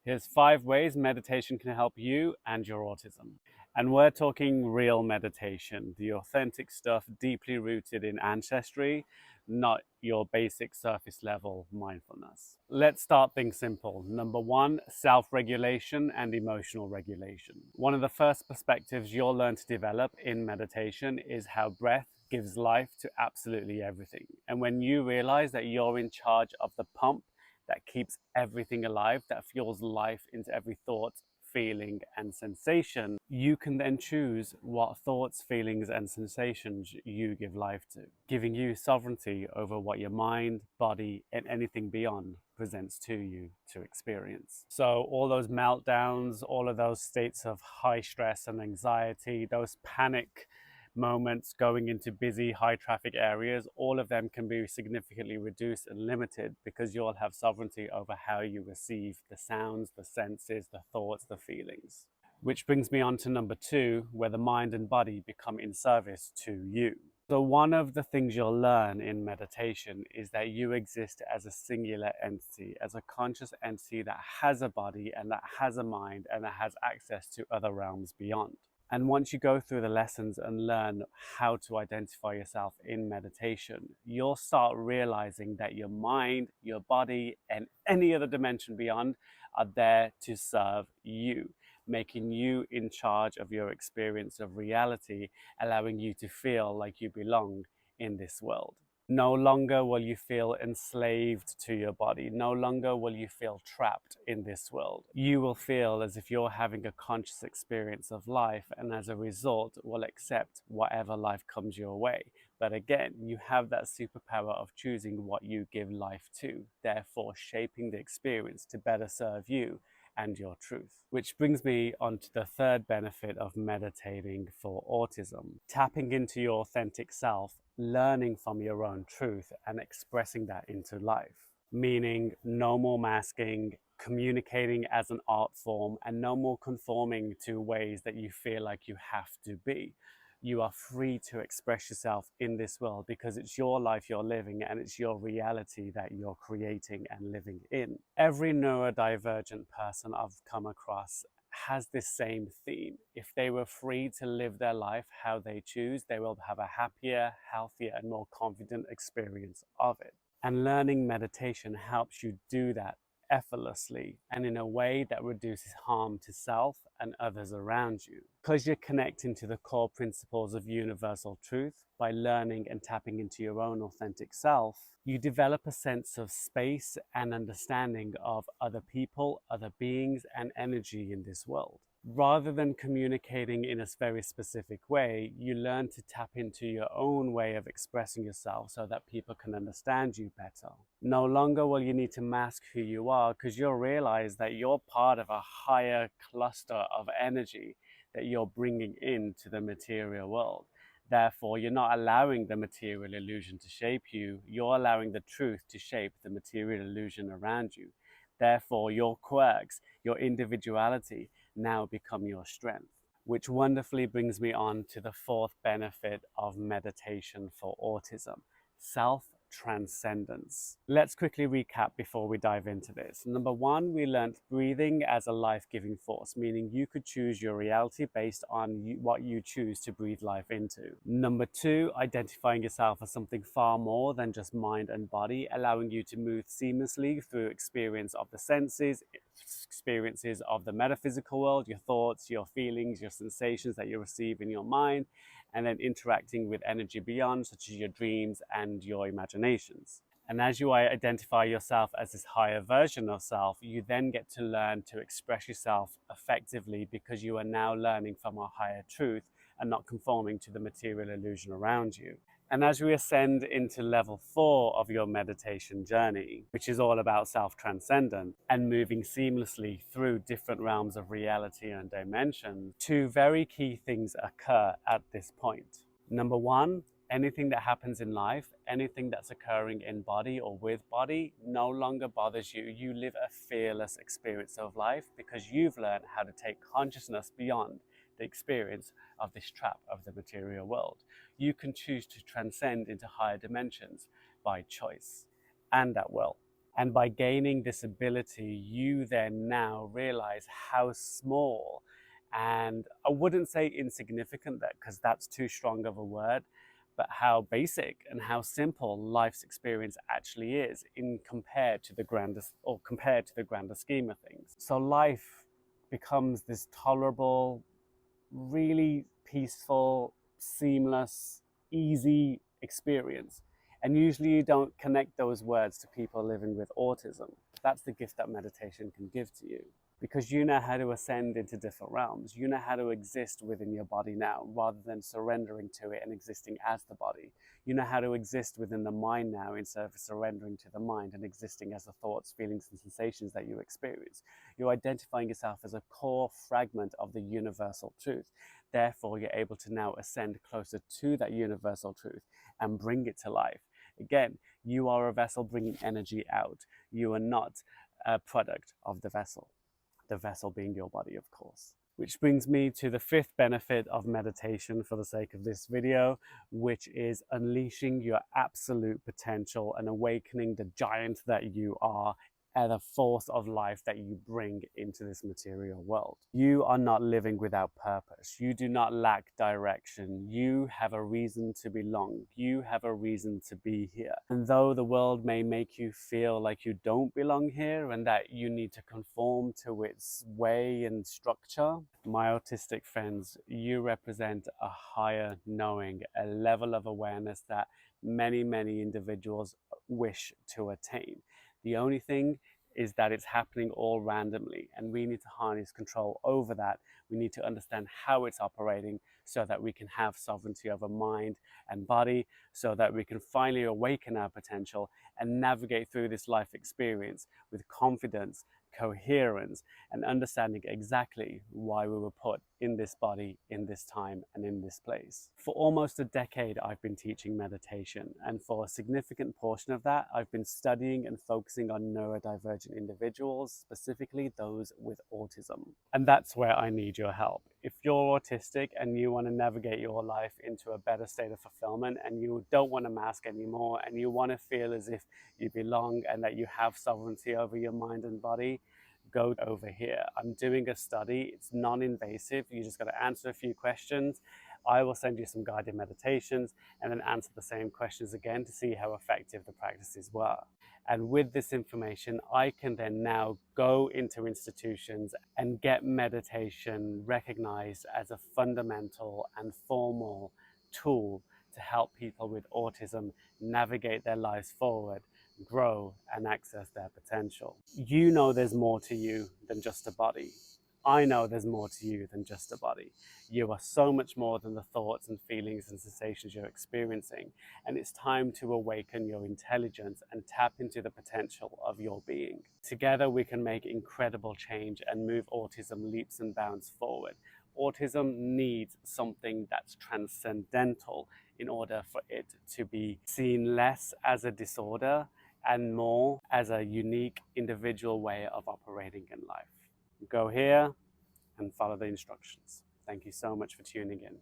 Here's 5 ways meditation can help you and your autism. And we're talking real meditation, the authentic stuff deeply rooted in ancestry, not your basic surface level mindfulness. Let's start things simple. Number 1, self-regulation and emotional regulation. One of the first perspectives you'll learn to develop in meditation is how breath gives life to absolutely everything. And when you realize that you're in charge of the pump that keeps everything alive, that fuels life into every thought, feeling, and sensation, you can then choose what thoughts, feelings, and sensations you give life to, giving you sovereignty over what your mind, body, and anything beyond presents to you to experience. So all those meltdowns, all of those states of high stress and anxiety, those panic moments going into busy, high traffic areas, all of them can be significantly reduced and limited because you'll have sovereignty over how you receive the sounds, the senses, the thoughts, the feelings. Which brings me on to number 2, where the mind and body become in service to you. So one of the things you'll learn in meditation is that you exist as a singular entity, as a conscious entity that has a body and that has a mind and that has access to other realms beyond. And once you go through the lessons and learn how to identify yourself in meditation, you'll start realizing that your mind, your body, and any other dimension beyond are there to serve you, making you in charge of your experience of reality, allowing you to feel like you belong in this world. No longer will you feel enslaved to your body. No longer will you feel trapped in this world. You will feel as if you're having a conscious experience of life, and as a result will accept whatever life comes your way. But again, you have that superpower of choosing what you give life to, therefore shaping the experience to better serve you and your truth. Which brings me on to the third benefit of meditating for autism: tapping into your authentic self, learning from your own truth and expressing that into life. Meaning no more masking, communicating as an art form, and no more conforming to ways that you feel like you have to be. You are free to express yourself in this world because it's your life you're living and it's your reality that you're creating and living in. Every neurodivergent person I've come across has this same theme. If they were free to live their life how they choose, they will have a happier, healthier, and more confident experience of it. And learning meditation helps you do that effortlessly and in a way that reduces harm to self and others around you. Because you're connecting to the core principles of universal truth by learning and tapping into your own authentic self, you develop a sense of space and understanding of other people, other beings, and energy in this world. Rather than communicating in a very specific way, you learn to tap into your own way of expressing yourself so that people can understand you better. No longer will you need to mask who you are because you'll realize that you're part of a higher cluster of energy that you're bringing into the material world. Therefore, you're not allowing the material illusion to shape you, you're allowing the truth to shape the material illusion around you. Therefore, your quirks, your individuality now become your strength. Which wonderfully brings me on to the fourth benefit of meditation for autism: self-transcendence. Let's quickly recap before we dive into this. Number 1, we learned breathing as a life-giving force, meaning you could choose your reality based on what you choose to breathe life into. Number 2, identifying yourself as something far more than just mind and body, allowing you to move seamlessly through experience of the senses, experiences of the metaphysical world, your thoughts, your feelings, your sensations that you receive in your mind, and then interacting with energy beyond, such as your dreams and your imaginations. And as you identify yourself as this higher version of self, you then get to learn to express yourself effectively because you are now learning from a higher truth and not conforming to the material illusion around you. And as we ascend into level 4 of your meditation journey, which is all about self-transcendence and moving seamlessly through different realms of reality and dimensions, 2 very key things occur at this point. Number 1, anything that happens in life, anything that's occurring in body or with body, no longer bothers you. You live a fearless experience of life because you've learned how to take consciousness beyond the experience of this trap of the material world. You can choose to transcend into higher dimensions by choice and at will. And by gaining this ability, you then now realize how small, and I wouldn't say insignificant, that because that's too strong of a word, but how basic and how simple life's experience actually is in compared to the grander scheme of things. So life becomes this tolerable, really peaceful, seamless, easy experience. And usually you don't connect those words to people living with autism. That's the gift that meditation can give to you, because you know how to ascend into different realms. You know how to exist within your body now rather than surrendering to it and existing as the body. You know how to exist within the mind now instead of surrendering to the mind and existing as the thoughts, feelings, and sensations that you experience. You're identifying yourself as a core fragment of the universal truth. Therefore, you're able to now ascend closer to that universal truth and bring it to life. Again, you are a vessel bringing energy out. You are not a product of the vessel being your body, of course. Which brings me to the fifth benefit of meditation for the sake of this video, which is unleashing your absolute potential and awakening the giant that you are and the force of life that you bring into this material world. You are not living without purpose. You do not lack direction. You have a reason to belong. You have a reason to be here. And though the world may make you feel like you don't belong here and that you need to conform to its way and structure, my autistic friends, you represent a higher knowing, a level of awareness that many, many individuals wish to attain. The only thing is that it's happening all randomly, and we need to harness control over that. We need to understand how it's operating so that we can have sovereignty over mind and body, so that we can finally awaken our potential and navigate through this life experience with confidence, coherence, and understanding exactly why we were put in this body, in this time, and in this place. For almost a decade, I've been teaching meditation, and for a significant portion of that, I've been studying and focusing on neurodivergent individuals, specifically those with autism. And that's where I need your help. If you're autistic and you want to navigate your life into a better state of fulfillment, and you don't want to mask anymore, and you want to feel as if you belong and that you have sovereignty over your mind and body, go over here. I'm doing a study. It's non-invasive. You just got to answer a few questions. I will send you some guided meditations and then answer the same questions again to see how effective the practices were. And with this information, I can then now go into institutions and get meditation recognized as a fundamental and formal tool to help people with autism navigate their lives forward, grow, and access their potential. You know there's more to you than just a body. I know there's more to you than just a body. You are so much more than the thoughts and feelings and sensations you're experiencing, and it's time to awaken your intelligence and tap into the potential of your being. Together we can make incredible change and move autism leaps and bounds forward. Autism needs something that's transcendental in order for it to be seen less as a disorder and more as a unique individual way of operating in life. Go here and follow the instructions. Thank you so much for tuning in.